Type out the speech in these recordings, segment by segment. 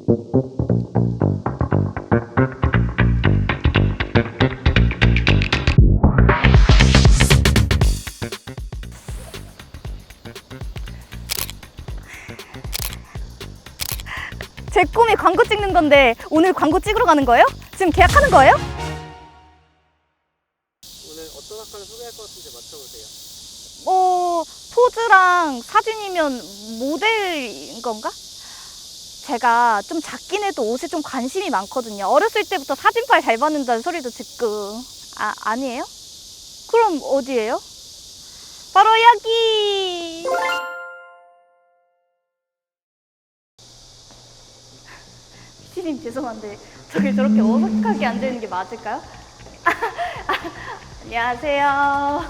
제 꿈이 광고 찍는 건데 오늘 광고 찍으러 가는 거예요? 지금 계약하는 거예요? 오늘 어떤 학과를 소개할 것 같은지 맞춰보세요. 포즈랑 사진이면 모델인 건가? 제가 좀 작긴 해도 옷에 좀 관심이 많거든요. 어렸을 때부터 사진빨 잘 받는다는 소리도 듣고. 아니에요? 그럼 어디예요? 바로 여기! 피디님 죄송한데 저기 저렇게 어색하게 앉아있는 게 맞을까요? 안녕하세요.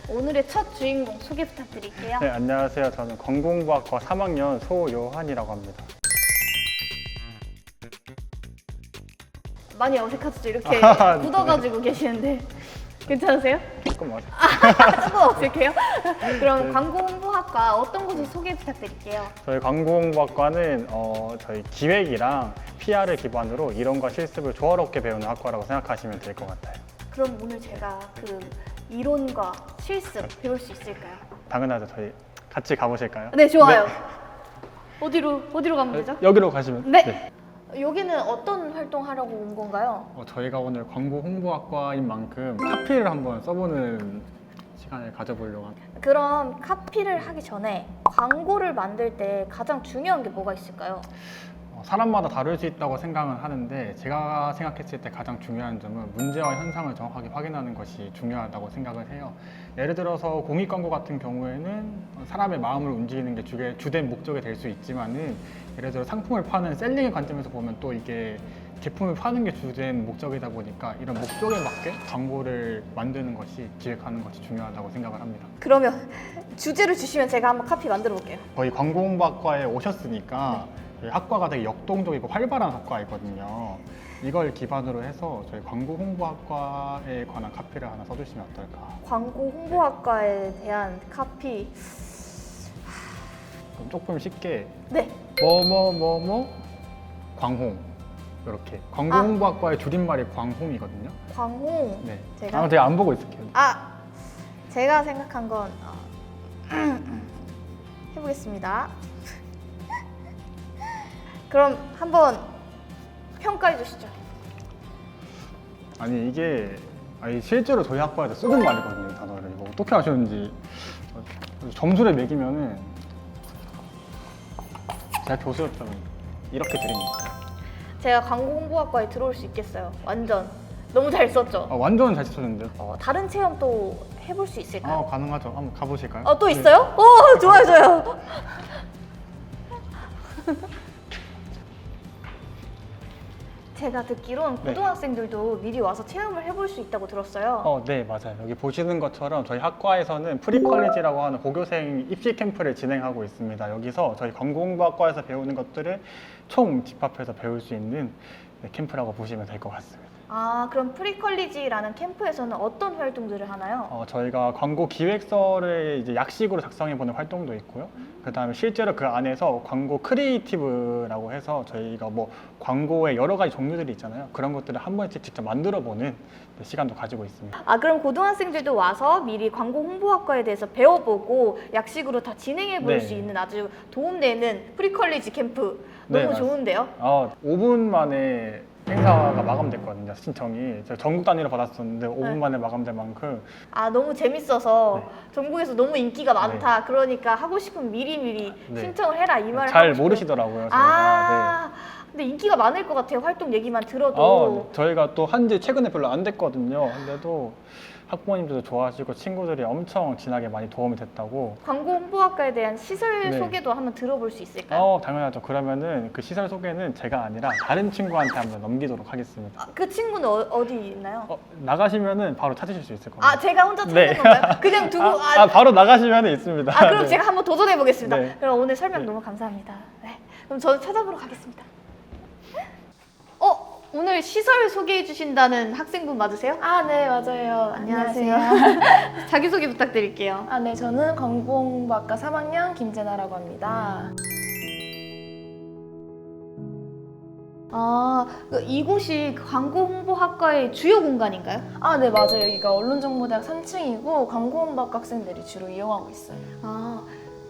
오늘의 첫 주인공 소개 부탁드릴게요. 네, 안녕하세요. 저는 건공부학과 3학년 소요한이라고 합니다. 많이 어색하시죠? 이렇게 네. 굳어가지고 계시는데 괜찮으세요? 조금 어색. 조금 어색해요? 그럼 광고홍보학과 어떤 곳을 소개 부탁드릴게요. 저희 건공부학과는 저희 기획이랑 PR을 기반으로 이론과 실습을 조화롭게 배우는 학과라고 생각하시면 될 것 같아요. 그럼 오늘 제가 그 이론과 실습 배울 수 있을까요? 당연하죠. 저희 같이 가보실까요? 네, 좋아요. 네. 어디로 가면 되죠? 여기로 가시면. 네. 여기는 어떤 활동하려고 온 건가요? 저희가 오늘 광고홍보학과인 만큼 카피를 한번 써보는 시간을 가져보려고 합니다. 그럼 카피를 하기 전에 광고를 만들 때 가장 중요한 게 뭐가 있을까요? 사람마다 다를 수 있다고 생각은 하는데 제가 생각했을 때 가장 중요한 점은 문제와 현상을 정확하게 확인하는 것이 중요하다고 생각을 해요. 예를 들어서 공익 광고 같은 경우에는 사람의 마음을 움직이는 게 주된 목적이 될 수 있지만은 예를 들어 상품을 파는 셀링의 관점에서 보면 또 이게 제품을 파는 게 주된 목적이다 보니까 이런 목적에 맞게 광고를 만드는 것이 기획하는 것이 중요하다고 생각을 합니다. 그러면 주제를 주시면 제가 한번 카피 만들어 볼게요. 저희 광고홍보학과에 오셨으니까 저희 학과가 되게 역동적이고 활발한 학과이거든요. 이걸 기반으로 해서 저희 광고홍보학과에 관한 카피를 하나 써주시면 어떨까? 광고 홍보학과에 대한 카피. 그럼 조금 쉽게 네. 뭐뭐뭐뭐 광홍 이렇게 광고홍보학과의 줄임말이 광홍이거든요. 광홍. 네. 제가 제가 안 보고 있을게요. 제가 생각한 건 해보겠습니다. 그럼 한번 평가해 주시죠. 아니 실제로 저희 학과에서 쓰는 말이거든요. 이 단어를 이거 어떻게 하셨는지 점수를 매기면은 제가 교수였다면 이렇게 드립니다. 제가 광고 홍보학과에 들어올 수 있겠어요. 완전 너무 잘 썼죠. 완전 잘 쓰셨는데요. 다른 체험 또 해볼 수 있을까요? 가능하죠. 한번 가보실까요? 또 있어요? 오, 좋아요, 좋아요. 제가 듣기론 네. 고등학생들도 미리 와서 체험을 해볼 수 있다고 들었어요. 네, 맞아요. 여기 보시는 것처럼 저희 학과에서는 프리컬리지라고 하는 고교생 입시 캠프를 진행하고 있습니다. 여기서 저희 광고홍보학과에서 배우는 것들을 총 집합해서 배울 수 있는 캠프라고 보시면 될 것 같습니다. 그럼 프리컬리지라는 캠프에서는 어떤 활동들을 하나요? 저희가 광고 기획서를 이제 약식으로 작성해보는 활동도 있고요. 그 다음에 실제로 그 안에서 광고 크리에이티브라고 해서 저희가 뭐 광고의 여러 가지 종류들이 있잖아요. 그런 것들을 한 번씩 직접 만들어보는 시간도 가지고 있습니다. 그럼 고등학생들도 와서 미리 광고 홍보학과에 대해서 배워보고 약식으로 다 진행해볼 네. 수 있는 아주 도움되는 프리컬리지 캠프 네, 너무 맞습니다. 좋은데요? 5분 만에 행사가 마감됐거든요. 신청이 제가 전국 단위로 받았었는데 5분 만에 마감된 만큼 너무 재밌어서 네. 전국에서 너무 인기가 많다. 그러니까 하고 싶으면 미리 네. 신청을 해라 이 말을 잘 하고 싶어요. 모르시더라고요. 저희가. 근데 인기가 많을 것 같아요. 활동 얘기만 네. 들어도. 저희가 또 한지 최근에 별로 안 됐거든요. 근데도 학부모님들도 좋아하시고 친구들이 엄청 진하게 많이 도움이 됐다고. 광고 홍보학과에 대한 시설 네. 소개도 한번 들어볼 수 있을까요? 당연하죠. 그러면은 그 시설 소개는 제가 아니라 다른 친구한테 한번 넘기도록 하겠습니다. 그 친구는 어디 있나요? 나가시면은 바로 찾으실 수 있을 겁니다. 제가 혼자 찾는 네. 건가요? 그냥 두고 바로 나가시면 있습니다. 그럼 네. 제가 한번 도전해 보겠습니다. 네. 그럼 오늘 설명 너무 감사합니다. 네. 그럼 저는 찾아보러 가겠습니다. 오늘 시설 소개해 주신다는 학생분 맞으세요? 네, 맞아요. 안녕하세요. 자기소개 부탁드릴게요. 네, 저는 광고홍보학과 3학년 김재나라고 합니다. 이곳이 그 광고 홍보학과의 주요 공간인가요? 아, 네, 맞아요. 여기가 언론정보대학 3층이고 광고홍보학과 학생들이 주로 이용하고 있어요.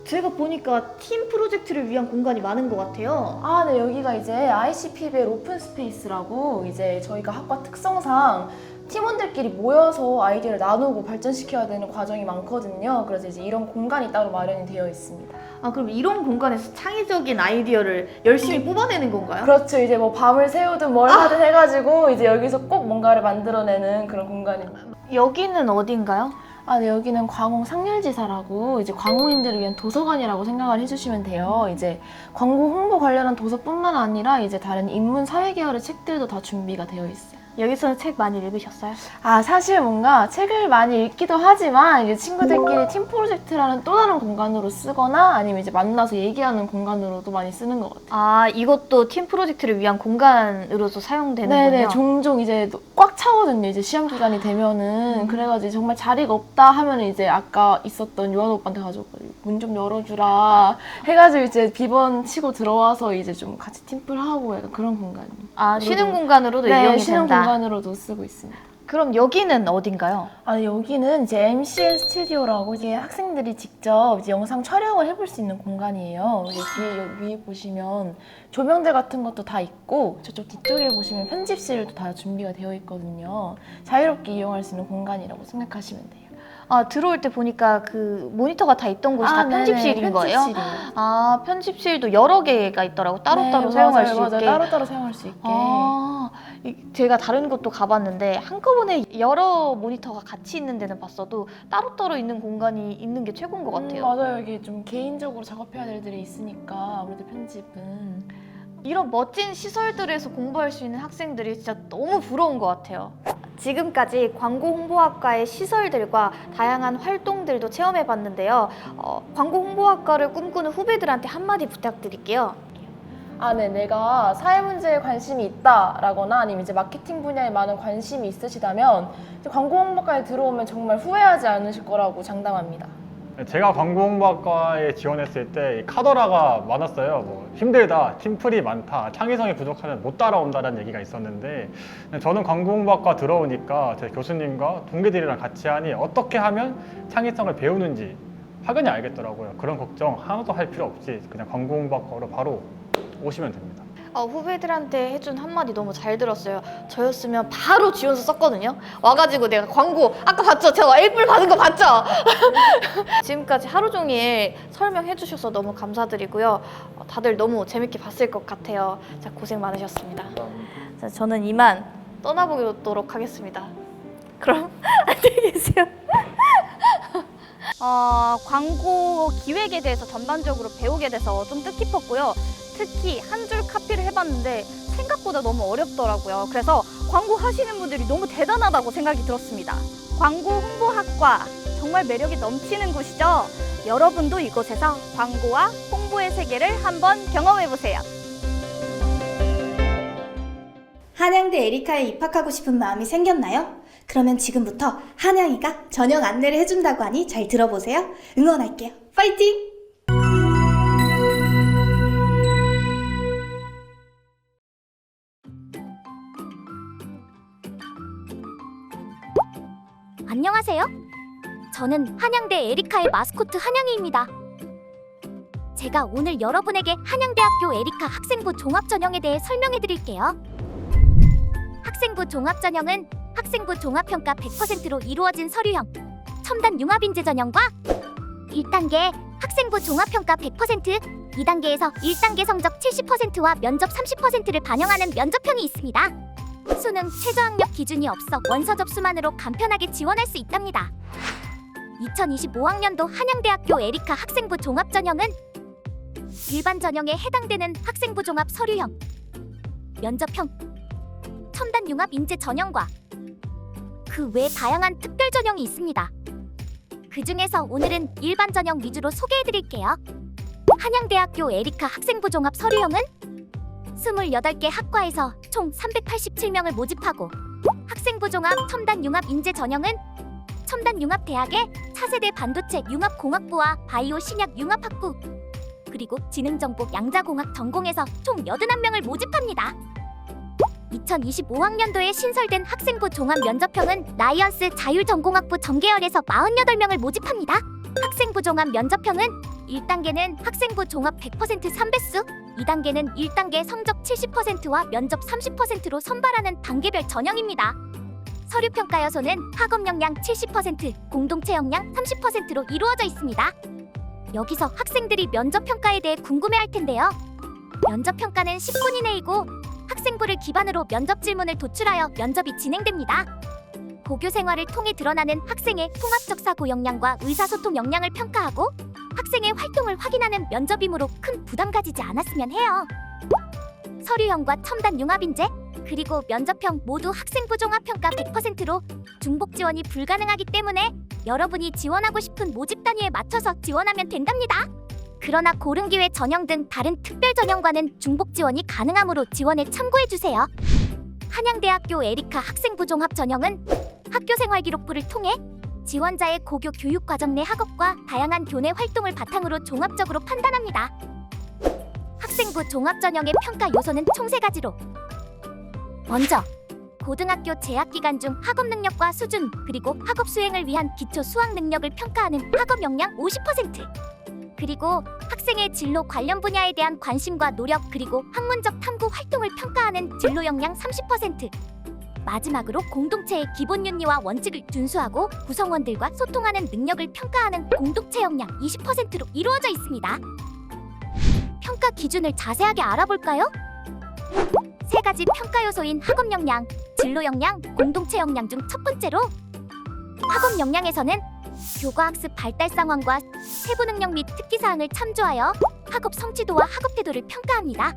제가 보니까 팀 프로젝트를 위한 공간이 많은 것 같아요. 아, 네, 여기가 이제 ICPBL 오픈 스페이스라고 이제 저희가 학과 특성상 팀원들끼리 모여서 아이디어를 나누고 발전시켜야 되는 과정이 많거든요. 그래서 이제 이런 공간이 따로 마련이 되어 있습니다. 그럼 이런 공간에서 창의적인 아이디어를 열심히 뽑아내는 건가요? 그렇죠. 이제 뭐 밤을 새우든 뭘 하든 해가지고 이제 여기서 꼭 뭔가를 만들어내는 그런 공간입니다. 여기는 어딘가요? 아, 네, 여기는 광홍 상렬지사라고 이제 광호인들을 위한 도서관이라고 생각을 해주시면 돼요. 이제 광고 홍보 관련한 도서뿐만 아니라 이제 다른 인문 사회 계열의 책들도 다 준비가 되어 있어요. 여기서는 책 많이 읽으셨어요? 아, 사실 뭔가 책을 많이 읽기도 하지만 이제 친구들끼리 팀 프로젝트라는 또 다른 공간으로 쓰거나 아니면 이제 만나서 얘기하는 공간으로도 많이 쓰는 것 같아요. 이것도 팀 프로젝트를 위한 공간으로도 사용되는군요. 네네, 종종 이제 꽉 차거든요. 이제 시험 기간이 되면은. 그래가지고 정말 자리가 없다 하면은 이제 아까 있었던 요한 오빠한테 가지고 문 좀 열어주라 해가지고 이제 비번 치고 들어와서 이제 좀 같이 팀플하고 약간 그런 공간이에요. 쉬는 공간으로도 네, 이용이 쉬는 된다. 공간으로도 쓰고 있습니다. 그럼 여기는 어딘가요? 아, 여기는 이제 MCN 스튜디오라고 이제 학생들이 직접 이제 영상 촬영을 해볼 수 있는 공간이에요. 이제 뒤에 여기 위에 보시면 조명들 같은 것도 다 있고 저쪽 뒤쪽에 보시면 편집실도 다 준비가 되어 있거든요. 자유롭게 이용할 수 있는 공간이라고 생각하시면 돼요. 들어올 때 보니까 그 모니터가 다 있던 곳이 다 네네, 편집실인 거예요? 편집실이에요. 편집실도 여러 개가 있더라고. 따로따로 네, 사용할 맞아요, 수 맞아요. 있게. 따로따로 사용할 수 있게. 제가 다른 곳도 가봤는데 한꺼번에 여러 모니터가 같이 있는 데는 봤어도 따로따로 있는 공간이 있는 게 최고인 것 같아요. 맞아요. 이게 좀 개인적으로 작업해야 될 일들이 있으니까 아무래도 편집은. 이런 멋진 시설들에서 공부할 수 있는 학생들이 진짜 너무 부러운 것 같아요. 지금까지 광고홍보학과의 시설들과 다양한 활동들도 체험해봤는데요. 광고홍보학과를 꿈꾸는 후배들한테 한마디 부탁드릴게요. 네, 내가 사회 문제에 관심이 있다라거나 아니면 이제 마케팅 분야에 많은 관심이 있으시다면 이제 광고 홍보과에 들어오면 정말 후회하지 않으실 거라고 장담합니다. 제가 광고홍보학과에 지원했을 때 이 카더라가 많았어요. 뭐 힘들다, 팀플이 많다, 창의성이 부족하면 못 따라온다는 얘기가 있었는데 저는 광고홍보학과 들어오니까 제 교수님과 동기들이랑 같이 하니 어떻게 하면 창의성을 배우는지 확연히 알겠더라고요. 그런 걱정 하나도 할 필요 없이 그냥 광고홍보학과로 바로 오시면 됩니다. 후배들한테 해준 한마디 너무 잘 들었어요. 저였으면 바로 지원서 썼거든요. 와가지고 내가 광고 아까 봤죠? 제가 1불 받은 거 봤죠? 지금까지 하루 종일 설명해 주셔서 너무 감사드리고요. 다들 너무 재밌게 봤을 것 같아요. 자, 고생 많으셨습니다. 자, 저는 이만 떠나보도록 하겠습니다. 그럼 안녕히 계세요. 광고 기획에 대해서 전반적으로 배우게 돼서 좀 뜻깊었고요. 특히 한 줄 카피를 해봤는데 생각보다 너무 어렵더라고요. 그래서 광고 하시는 분들이 너무 대단하다고 생각이 들었습니다. 광고 홍보학과 정말 매력이 넘치는 곳이죠. 여러분도 이곳에서 광고와 홍보의 세계를 한번 경험해보세요. 한양대 에리카에 입학하고 싶은 마음이 생겼나요? 그러면 지금부터 한양이가 전형 안내를 해준다고 하니 잘 들어보세요. 응원할게요. 파이팅! 안녕하세요. 저는 한양대 에리카의 마스코트 한양이입니다. 제가 오늘 여러분에게 한양대학교 에리카 학생부 종합전형에 대해 설명해 드릴게요. 학생부 종합전형은 학생부 종합평가 100%로 이루어진 서류형 첨단 융합인재 전형과 1단계 학생부 종합평가 100%, 2단계에서 1단계 성적 70%와 면접 30%를 반영하는 면접형이 있습니다. 수능 최저학력 기준이 없어 원서 접수만으로 간편하게 지원할 수 있답니다. 2025학년도 한양대학교 에리카 학생부 종합전형은 일반 전형에 해당되는 학생부 종합 서류형, 면접형, 첨단 융합 인재 전형과 그 외 다양한 특별 전형이 있습니다. 그 중에서 오늘은 일반 전형 위주로 소개해드릴게요. 한양대학교 에리카 학생부 종합 서류형은 28개 학과에서 총 387명을 모집하고 학생부 종합 첨단 융합 인재 전형은 첨단 융합 대학의 차세대 반도체 융합 공학부와 바이오 신약 융합 학부 그리고 지능정보 양자공학 전공에서 총 81명을 모집합니다. 2025학년도에 신설된 학생부 종합 면접형은 라이언스 자율전공학부 전계열에서 48명을 모집합니다. 학생부 종합 면접형은 1단계는 학생부 종합 100% 3배수, 2단계는 1단계 성적 70%와 면접 30%로 선발하는 단계별 전형입니다. 서류 평가 요소는 학업 역량 70%, 공동체 역량 30%로 이루어져 있습니다. 여기서 학생들이 면접 평가에 대해 궁금해할 텐데요. 면접 평가는 10분 이내이고 학생부를 기반으로 면접 질문을 도출하여 면접이 진행됩니다. 고교 생활을 통해 드러나는 학생의 통합적 사고 역량과 의사소통 역량을 평가하고 학생의 활동을 확인하는 면접이므로 큰 부담 가지지 않았으면 해요. 서류형과 첨단 융합 인재, 그리고 면접형 모두 학생부 종합평가 100%로 중복 지원이 불가능하기 때문에 여러분이 지원하고 싶은 모집 단위에 맞춰서 지원하면 된답니다. 그러나 고른기회 전형 등 다른 특별 전형과는 중복 지원이 가능하므로 지원에 참고해주세요. 한양대학교 에리카 학생부 종합 전형은 학교생활기록부를 통해 지원자의 고교 교육과정 내 학업과 다양한 교내 활동을 바탕으로 종합적으로 판단합니다. 학생부 종합 전형의 평가 요소는 총 3가지로 먼저 고등학교 재학기간 중 학업 능력과 수준, 그리고 학업 수행을 위한 기초 수학 능력을 평가하는 학업 역량 50%, 그리고 학생의 진로 관련 분야에 대한 관심과 노력, 그리고 학문적 탐구 활동을 평가하는 진로 역량 30%, 마지막으로 공동체의 기본 윤리와 원칙을 준수하고 구성원들과 소통하는 능력을 평가하는 공동체 역량 20%로 이루어져 있습니다. 평가 기준을 자세하게 알아볼까요? 3가지 평가 요소인 학업 역량, 진로 역량, 공동체 역량 중 첫 번째로 학업 역량에서는 교과학습 발달 상황과 세부 능력 및 특기 사항을 참조하여 학업 성취도와 학업 태도를 평가합니다.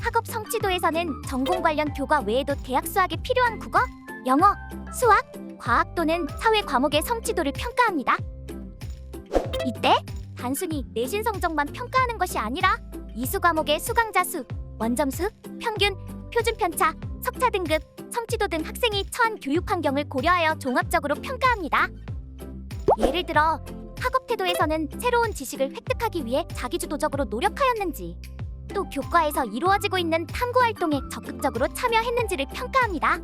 학업 성취도에서는 전공 관련 교과 외에도 대학 수학에 필요한 국어, 영어, 수학, 과학 또는 사회 과목의 성취도를 평가합니다. 이때 단순히 내신 성적만 평가하는 것이 아니라 이수 과목의 수강자 수, 원점수, 평균, 표준 편차, 석차 등급, 성취도 등 학생이 처한 교육 환경을 고려하여 종합적으로 평가합니다. 예를 들어 학업 태도에서는 새로운 지식을 획득하기 위해 자기주도적으로 노력하였는지, 또 교과에서 이루어지고 있는 탐구 활동에 적극적으로 참여했는지를 평가합니다.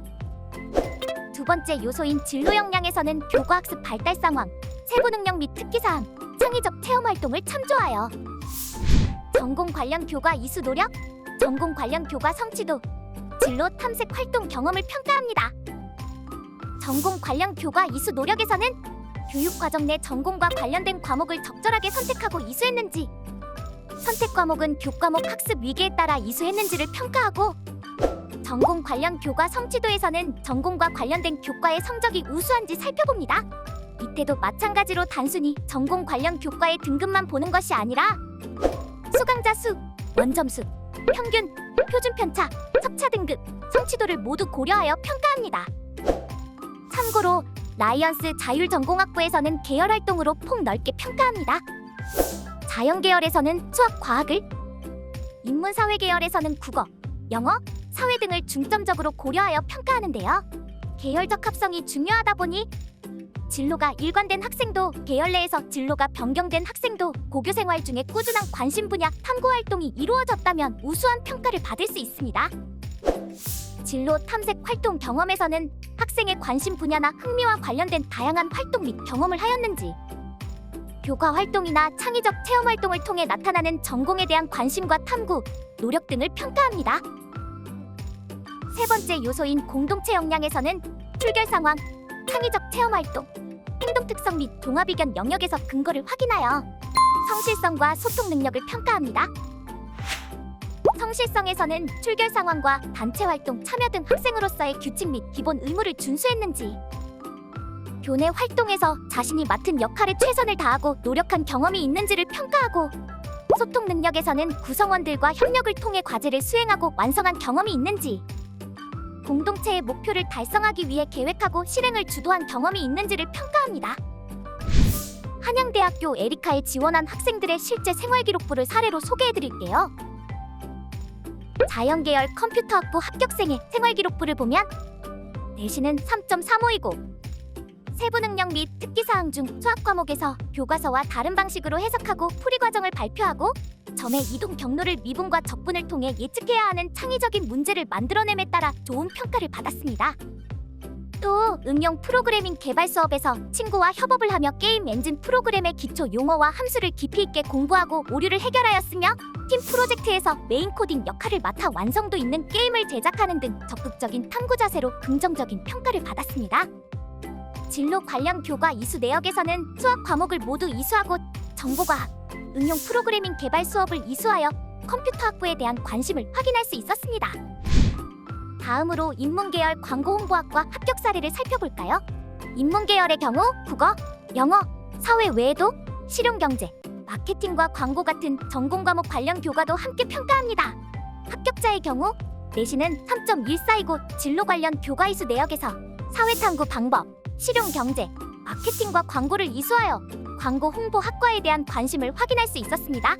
두 번째 요소인 진로 역량에서는 교과학습 발달 상황, 세부 능력 및 특기 사항, 창의적 체험 활동을 참조하여 전공 관련 교과 이수 노력, 전공 관련 교과 성취도, 진로 탐색 활동 경험을 평가합니다. 전공 관련 교과 이수 노력에서는 교육 과정 내 전공과 관련된 과목을 적절하게 선택하고 이수했는지, 선택 과목은 교과목 학습 위계에 따라 이수했는지를 평가하고, 전공 관련 교과 성취도에서는 전공과 관련된 교과의 성적이 우수한지 살펴봅니다. 이때도 마찬가지로 단순히 전공 관련 교과의 등급만 보는 것이 아니라 수강자 수, 원점수, 평균, 표준 편차, 석차 등급, 성취도를 모두 고려하여 평가합니다. 참고로 라이언스 자율전공학부에서는 계열 활동으로 폭넓게 평가합니다. 자연계열에서는 수학, 과학을, 인문사회 계열에서는 국어, 영어, 사회 등을 중점적으로 고려하여 평가하는데요. 계열적 합성이 중요하다 보니 진로가 일관된 학생도, 계열 내에서 진로가 변경된 학생도 고교 생활 중에 꾸준한 관심 분야 탐구 활동이 이루어졌다면 우수한 평가를 받을 수 있습니다. 진로 탐색 활동 경험에서는 학생의 관심 분야나 흥미와 관련된 다양한 활동 및 경험을 하였는지, 교과 활동이나 창의적 체험 활동을 통해 나타나는 전공에 대한 관심과 탐구, 노력 등을 평가합니다. 세 번째 요소인 공동체 역량에서는 출결 상황, 창의적 체험 활동, 행동 특성 및 종합 의견 영역에서 근거를 확인하여 성실성과 소통 능력을 평가합니다. 성실성에서는 출결 상황과 단체 활동 참여 등 학생으로서의 규칙 및 기본 의무를 준수했는지, 교내 활동에서 자신이 맡은 역할에 최선을 다하고 노력한 경험이 있는지를 평가하고, 소통 능력에서는 구성원들과 협력을 통해 과제를 수행하고 완성한 경험이 있는지, 공동체의 목표를 달성하기 위해 계획하고 실행을 주도한 경험이 있는지를 평가합니다. 한양대학교 에리카에 지원한 학생들의 실제 생활기록부를 사례로 소개해드릴게요. 자연계열 컴퓨터학부 합격생의 생활기록부를 보면 내신은 3.35이고 세부 능력 및 특기 사항 중 수학 과목에서 교과서와 다른 방식으로 해석하고 풀이 과정을 발표하고 점의 이동 경로를 미분과 적분을 통해 예측해야 하는 창의적인 문제를 만들어냄에 따라 좋은 평가를 받았습니다. 또 응용 프로그래밍 개발 수업에서 친구와 협업을 하며 게임 엔진 프로그램의 기초 용어와 함수를 깊이 있게 공부하고 오류를 해결하였으며 팀 프로젝트에서 메인 코딩 역할을 맡아 완성도 있는 게임을 제작하는 등 적극적인 탐구 자세로 긍정적인 평가를 받았습니다. 진로 관련 교과 이수 내역에서는 수학 과목을 모두 이수하고 정보과학, 응용 프로그래밍 개발 수업을 이수하여 컴퓨터 학부에 대한 관심을 확인할 수 있었습니다. 다음으로 인문계열 광고홍보학과 합격 사례를 살펴볼까요? 인문계열의 경우 국어, 영어, 사회 외에도 실용경제, 마케팅과 광고 같은 전공 과목 관련 교과도 함께 평가합니다. 합격자의 경우 내신은 3.14이고 진로 관련 교과 이수 내역에서 사회탐구 방법, 실용경제, 마케팅과 광고를 이수하여 광고 홍보 학과에 대한 관심을 확인할 수 있었습니다.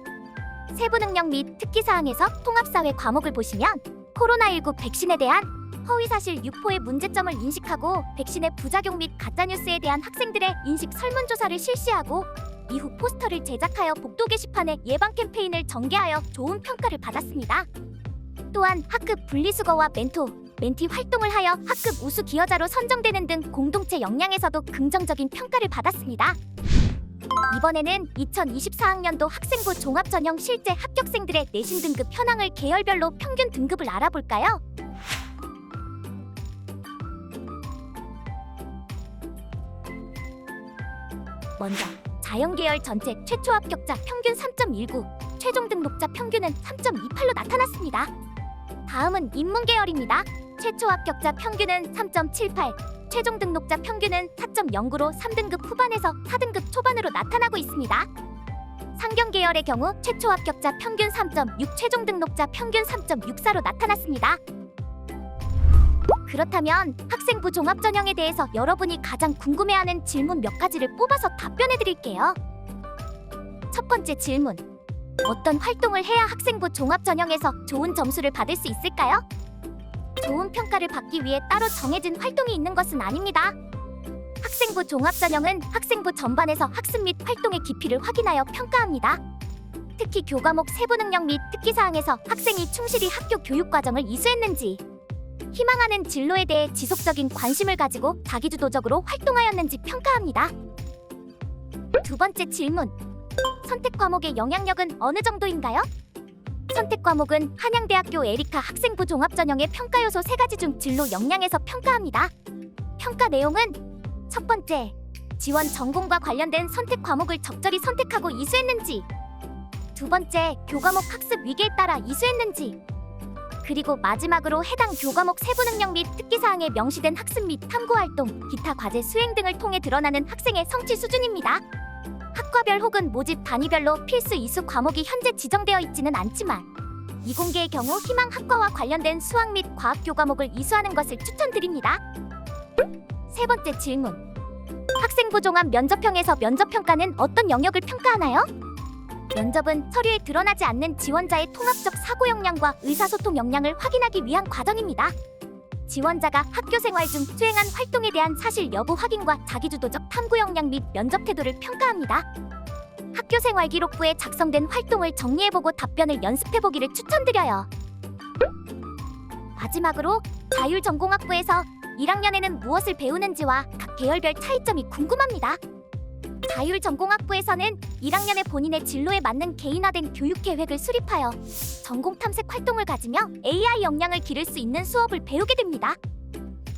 세부 능력 및 특기사항에서 통합사회 과목을 보시면 코로나19 백신에 대한 허위사실 유포의 문제점을 인식하고 백신의 부작용 및 가짜뉴스에 대한 학생들의 인식 설문조사를 실시하고 이후 포스터를 제작하여 복도 게시판에 예방 캠페인을 전개하여 좋은 평가를 받았습니다. 또한 학급 분리수거와 멘티 활동을 하여 학급 우수 기여자로 선정되는 등 공동체 역량에서도 긍정적인 평가를 받았습니다. 이번에는 2024학년도 학생부 종합전형 실제 합격생들의 내신 등급 현황을 계열별로 평균 등급을 알아볼까요? 먼저 자연계열 전체 최초 합격자 평균 3.19, 최종 등록자 평균은 3.28로 나타났습니다. 다음은 인문계열입니다. 최초 합격자 평균은 3.78, 최종 등록자 평균은 4.09로 3등급 후반에서 4등급 초반으로 나타나고 있습니다. 상경계열의 경우 최초 합격자 평균 3.6, 최종 등록자 평균 3.64로 나타났습니다. 그렇다면 학생부 종합전형에 대해서 여러분이 가장 궁금해하는 질문 몇 가지를 뽑아서 답변해 드릴게요. 첫 번째 질문. 어떤 활동을 해야 학생부 종합전형에서 좋은 점수를 받을 수 있을까요? 좋은 평가를 받기 위해 따로 정해진 활동이 있는 것은 아닙니다. 학생부 종합전형은 학생부 전반에서 학습 및 활동의 깊이를 확인하여 평가합니다. 특히 교과목 세부 능력 및 특기사항에서 학생이 충실히 학교 교육과정을 이수했는지, 희망하는 진로에 대해 지속적인 관심을 가지고 자기주도적으로 활동하였는지 평가합니다. 두 번째 질문. 선택 과목의 영향력은 어느 정도인가요? 선택 과목은 한양대학교 에리카 학생부 종합전형의 평가 요소 3가지 중 진로 역량에서 평가합니다. 평가 내용은 첫 번째, 지원 전공과 관련된 선택 과목을 적절히 선택하고 이수했는지, 두 번째, 교과목 학습 위계에 따라 이수했는지, 그리고 마지막으로 해당 교과목 세부 능력 및 특기사항에 명시된 학습 및 탐구활동, 기타 과제 수행 등을 통해 드러나는 학생의 성취 수준입니다. 학과별 혹은 모집 단위별로 필수 이수 과목이 현재 지정되어 있지는 않지만 이공계의 경우 희망 학과와 관련된 수학 및 과학 교과목을 이수하는 것을 추천드립니다. 세 번째 질문. 학생부 종합 면접형에서 면접평가는 어떤 영역을 평가하나요? 면접은 서류에 드러나지 않는 지원자의 통합적 사고 역량과 의사소통 역량을 확인하기 위한 과정입니다. 지원자가 학교 생활 중 수행한 활동에 대한 사실 여부 확인과 자기주도적 탐구 역량 및 면접 태도를 평가합니다. 학교 생활 기록부에 작성된 활동을 정리해보고 답변을 연습해보기를 추천드려요. 마지막으로 자율전공학부에서 1학년에는 무엇을 배우는지와 각 계열별 차이점이 궁금합니다. 자율전공학부에서는 1학년에 본인의 진로에 맞는 개인화된 교육 계획을 수립하여 전공 탐색 활동을 가지며 AI 역량을 기를 수 있는 수업을 배우게 됩니다.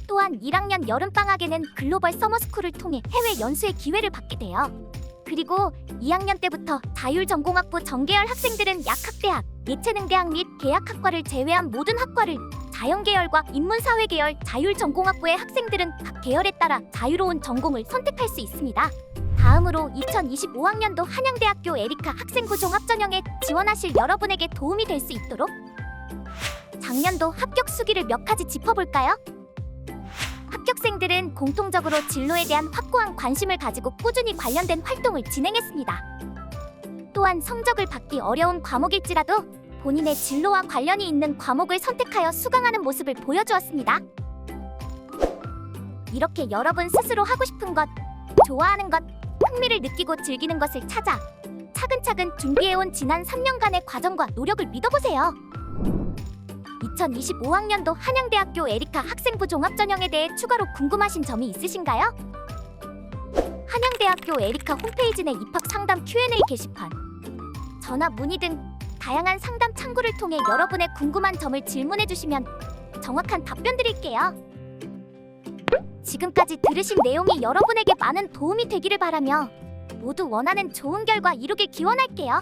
또한 1학년 여름방학에는 글로벌 서머스쿨을 통해 해외 연수의 기회를 받게 돼요. 그리고 2학년 때부터 자율전공학부 전계열 학생들은 약학대학, 예체능대학 및 계약학과를 제외한 모든 학과를, 자연계열과 인문사회계열, 자율전공학부의 학생들은 각 계열에 따라 자유로운 전공을 선택할 수 있습니다. 다음으로 2025학년도 한양대학교 에리카 학생부 종합전형에 지원하실 여러분에게 도움이 될 수 있도록 작년도 합격 수기를 몇 가지 짚어볼까요? 합격생들은 공통적으로 진로에 대한 확고한 관심을 가지고 꾸준히 관련된 활동을 진행했습니다. 또한 성적을 받기 어려운 과목일지라도 본인의 진로와 관련이 있는 과목을 선택하여 수강하는 모습을 보여주었습니다. 이렇게 여러분 스스로 하고 싶은 것, 좋아하는 것, 흥미를 느끼고 즐기는 것을 찾아 차근차근 준비해온 지난 3년간의 과정과 노력을 믿어보세요. 2025학년도 한양대학교 에리카 학생부 종합전형에 대해 추가로 궁금하신 점이 있으신가요? 한양대학교 에리카 홈페이지 내 입학 상담 Q&A 게시판, 전화 문의 등 다양한 상담 창구를 통해 여러분의 궁금한 점을 질문해 주시면 정확한 답변 드릴게요. 지금까지 들으신 내용이 여러분에게 많은 도움이 되기를 바라며 모두 원하는 좋은 결과 이루길 기원할게요.